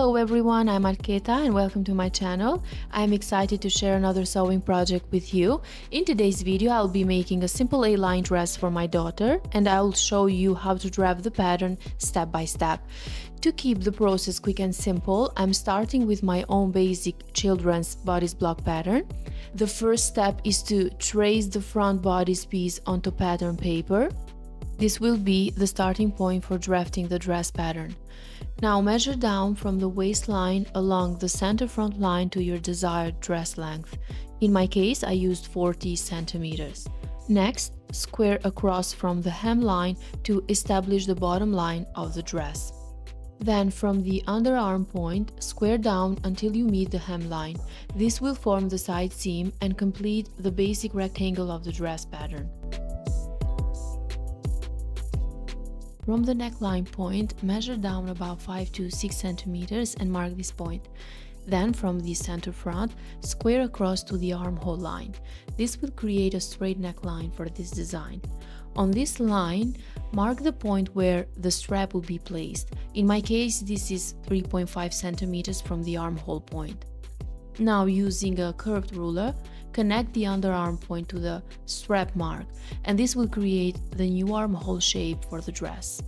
Hello everyone, I'm Alketa and welcome to my channel. I'm excited to share another sewing project with you. In today's video, I'll be making a simple A-line dress for my daughter and I'll show you how to draft the pattern step by step. To keep the process quick and simple, I'm starting with my own basic children's bodice block pattern. The first step is to trace the front bodice piece onto pattern paper. This will be the starting point for drafting the dress pattern. Now measure down from the waistline along the center front line to your desired dress length. In my case, I used 40 centimeters. Next, square across from the hemline to establish the bottom line of the dress. Then from the underarm point, square down until you meet the hemline. This will form the side seam and complete the basic rectangle of the dress pattern. From the neckline point, measure down about 5 to 6 centimeters and mark this point. Then from the center front, square across to the armhole line. This will create a straight neckline for this design. On this line, mark the point where the strap will be placed. In my case, this is 3.5 centimeters from the armhole point. Now, using a curved ruler, connect the underarm point to the strap mark, and this will create the new armhole shape for the dress.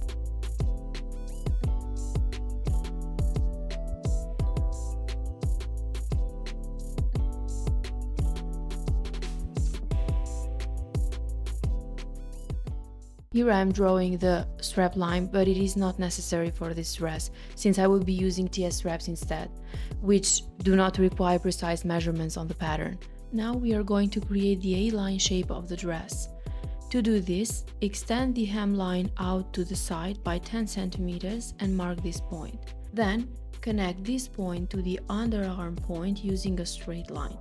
Here I am drawing the strap line, but it is not necessary for this dress, since I will be using TS straps instead, which do not require precise measurements on the pattern. Now we are going to create the A-line shape of the dress. To do this, extend the hemline out to the side by 10 centimeters and mark this point. Then, connect this point to the underarm point using a straight line.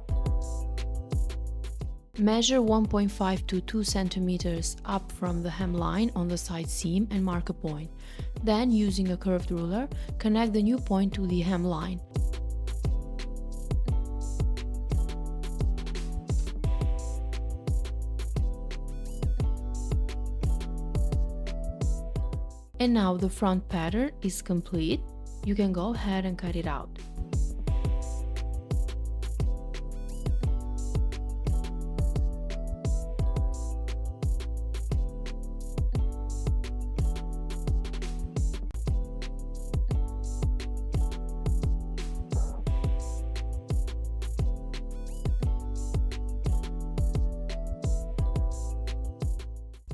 Measure 1.5 to 2 centimeters up from the hemline on the side seam and mark a point. Then, using a curved ruler, connect the new point to the hemline. And now the front pattern is complete. You can go ahead and cut it out.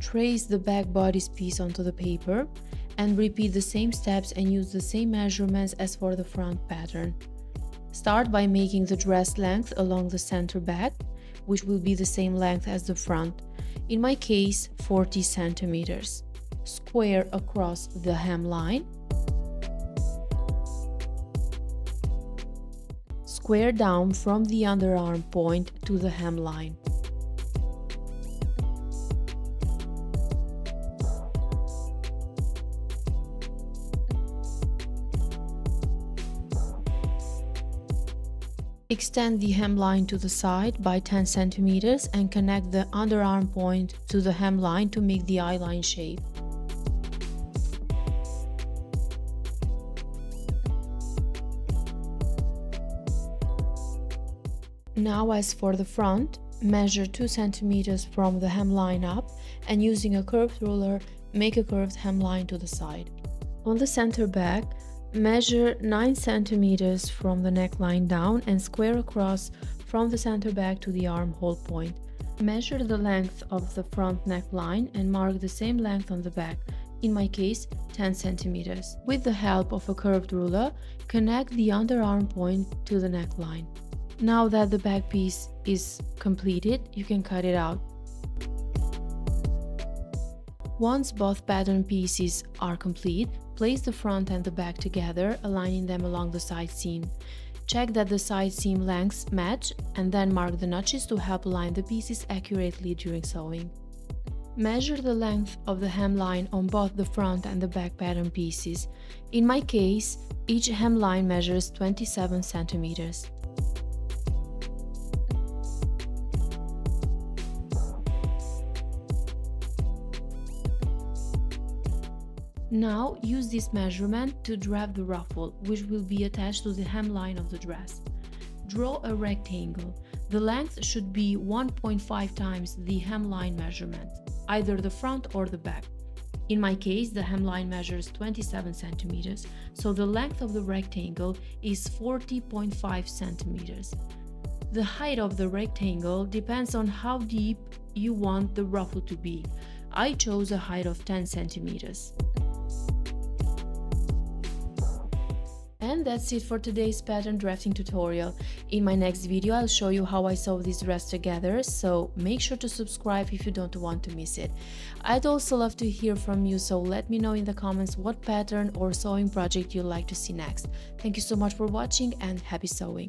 Trace the back bodice piece onto the paper and repeat the same steps and use the same measurements as for the front pattern. Start by making the dress length along the center back, which will be the same length as the front. In my case, 40 centimeters. Square across the hemline. Square down from the underarm point to the hemline. Extend the hemline to the side by 10 centimeters and connect the underarm point to the hemline to make the I-line shape. Now, as for the front, measure 2 centimeters from the hemline up and using a curved ruler, make a curved hemline to the side. On the center back, measure 9 centimeters from the neckline down and square across from the center back to the armhole point. Measure the length of the front neckline and mark the same length on the back, in my case 10 centimeters. With the help of a curved ruler, connect the underarm point to the neckline. Now that the back piece is completed, you can cut it out. Once both pattern pieces are complete, place the front and the back together, aligning them along the side seam. Check that the side seam lengths match and then mark the notches to help align the pieces accurately during sewing. Measure the length of the hemline on both the front and the back pattern pieces. In my case, each hemline measures 27 centimeters. Now use this measurement to draft the ruffle, which will be attached to the hemline of the dress. Draw a rectangle. The length should be 1.5 times the hemline measurement, either the front or the back. In my case, the hemline measures 27 centimeters, so the length of the rectangle is 40.5 centimeters. The height of the rectangle depends on how deep you want the ruffle to be. I chose a height of 10 centimeters. And that's it for today's pattern drafting tutorial. In my next video, I'll show you how I sew this dress together, so make sure to subscribe if you don't want to miss it. I'd also love to hear from you, so let me know in the comments what pattern or sewing project you'd like to see next. Thank you so much for watching and happy sewing!